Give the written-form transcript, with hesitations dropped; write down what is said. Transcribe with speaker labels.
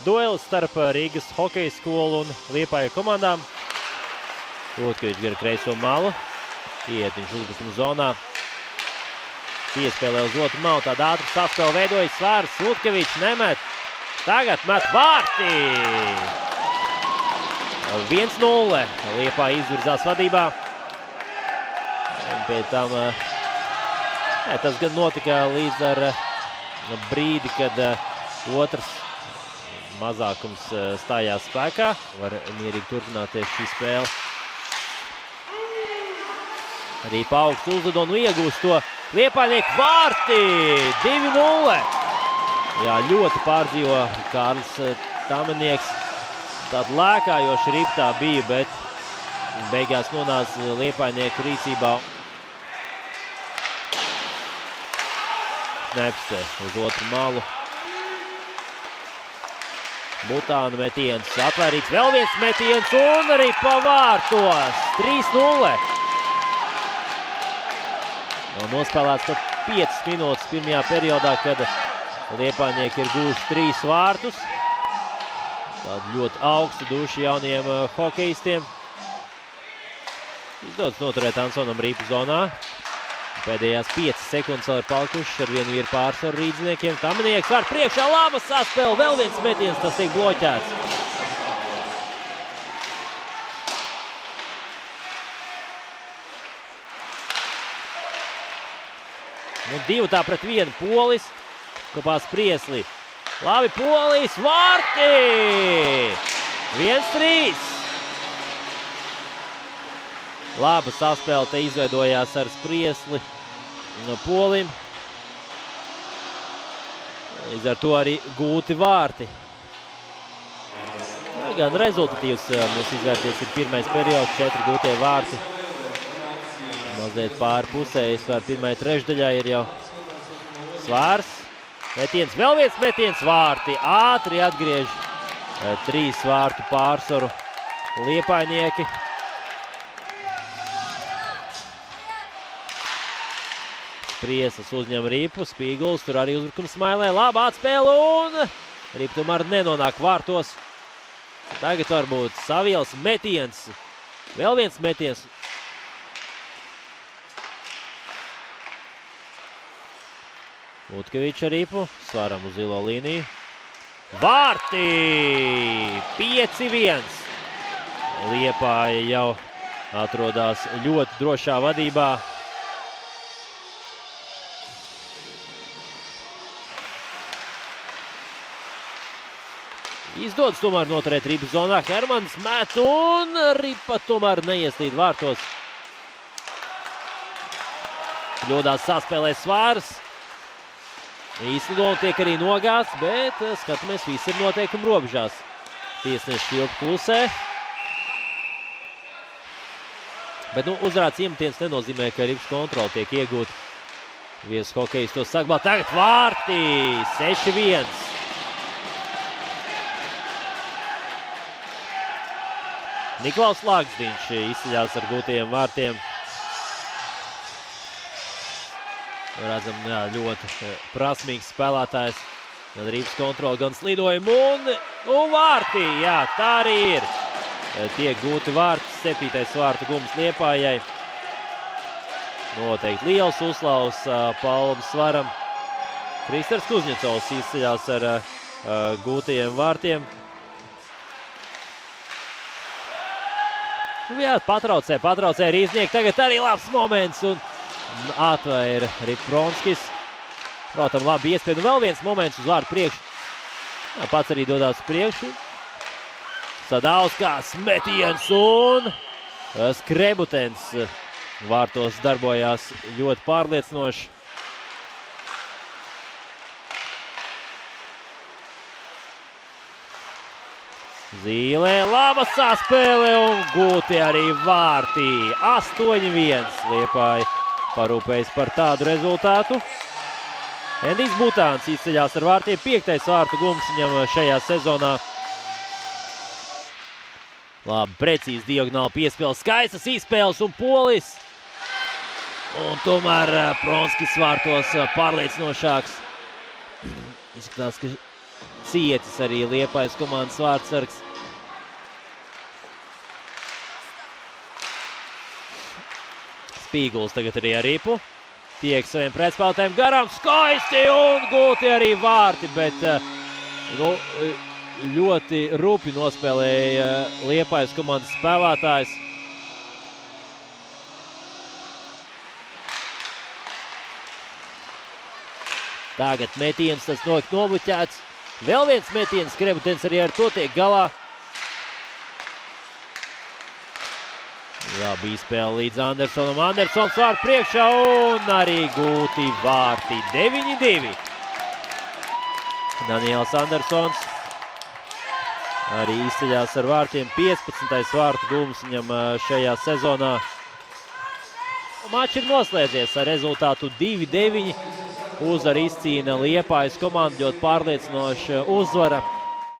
Speaker 1: duelis starp Rīgas hokeja skolu un Liepāja komandām. Lutkevičs gar kreiso malu. Iet viņš uzbrukuma zonā. Piespēlē uz otru malu. Tāda ātra saspēle veidojas Svārs. Lutkevičs nemet. Tagad met vārti. 1-0. Liepāja izvirzās vadībā. Un pēc tam tas gan notika līdz ar brīdi, kad otrs mazākums stājās spēkā. Var mierīgi turpināties šī spēle. Arī Pauks uzlido un iegūst to. Liepājnieku vārti 2-0. Jā, ļoti pārdzīvo Kārlis Tamanieks. Tāda lēkājoša riptā bija, bet beigās nonāca Liepājnieku rīcībā. Nepste uz otru malu. Butāna metiens atvērīts. Vēl viens metiens un arī pa vārtos. 3-0. Nospēlēts pat 5 minūtes pirmajā periodā, kad Liepājnieki ir guvuši 3 vārtus. Tāda ļoti augsta duša jauniem hokeistiem. Izdodas noturēt Ansonam Rīpu zonā. Pēdējās 5 sekundes vēl ir palikušas, ar vienu ir pārsvaru rīdzniekiem. Tamanieks var priekšā, laba saspēle, vēl viens metiens, tas tiek bloķēts. Un 2-1 Polis kopā Spriesli. Labi, Polis, vārti! 1-3. Laba saspēle te izveidojās ar Spriesli no Polim. Līdz ar to arī gūti vārti. Gan rezultatīvs mums izvērties ir pirmais periods, 4 gūtie vārti. Mazliet pāri pusējas par pirmai trešdaļā ir jau Svārs. Metiens, vēl viens metiens, vārti. Ātri atgriež 3 vārtu pārsvaru Liepājnieki. Priesas uzņem Ripu, Spīguls tur arī uzbrukums Smailē. Labā atspēle un Ripa tomēr nenonāk vārtos. Tagad varbūt Savielas metiens. Vēl viens metiens. Lutkevičs ar Ripu, Svaram uz zilo līniju. Vārti! 5-1. Liepāja jau atrodas ļoti drošā vadībā. Izdodas tomēr noturēt Ripu zonā. Hermans met un Ripa tomēr neieslīd vārtos. Kļūdās saspēlē Svārs. Īslidojumi tiek arī nogāsts, bet skatāmies, viss ir noteikumi robežās. Tiesneši ilgi klusē. Bet uzvarēts iemetiens nenozīmē, ka Ripas kontrola tiek iegūta. Viesu hokejs to saglabā. Tagad vārti 6-1. Niklaus Lāksdiņš izceļās ar gūtajiem vārtiem. Redzam, jā, ļoti prasmīgs spēlētājs. Gan Rīpas kontrola, gan slidojumi un vārti. Jā, tā arī ir. Tiek gūti vārti. 7. vārtu gums Liepājai. Noteikti liels uzslavs Paulam Svaram. Kristers Kuzņecovs izceļās ar gūtajiem vārtiem. Jā, patraucē Rīznieki. Tagad arī labs moments un atvēra Ripronskis. Protam, labi iespēja. Vēl viens moments uz vārdu priekšu. Pats arī dodās priekšu. Sadauskās metiens un Skrebutens vārtos darbojās ļoti pārliecinoši. Zīlē, laba saspēle un gūti arī vārti. 8-1 Liepāja parūpējas par tādu rezultātu. Endijs Butāns izceļās ar vārtiem. 5. vārtu gums viņam šajā sezonā. Labi, precīzi diagonāli piespēles, skaistas izspēles un Polis. Un tomēr Pronskis vārtos pārliecinošāks. Izskatās, ka cietis arī Liepājas komandas vārtsargs. Spīguls tagad arī ar ripu. Tiek saviem pretspēlētājiem garām, skaisti un gūti arī vārti, bet ļoti rupi nospēlēja Liepājas komandas spēlētājs. Tagad metiens, tas nobuķēts. Vēl viens metiens, Krebutins arī ar to tiek galā. Labi izspēle līdz Andersonam. Andersons vārtu priekšā un arī gūti vārti. 9-2. Daniels Andersons arī izceļās ar vārtiem. 15. vārtu gūms viņam šajā sezonā. Mačs ir noslēdzies ar rezultātu 2-9. Uzvaru izcīna Liepājas komanda, ļoti pārliecinoša uzvara.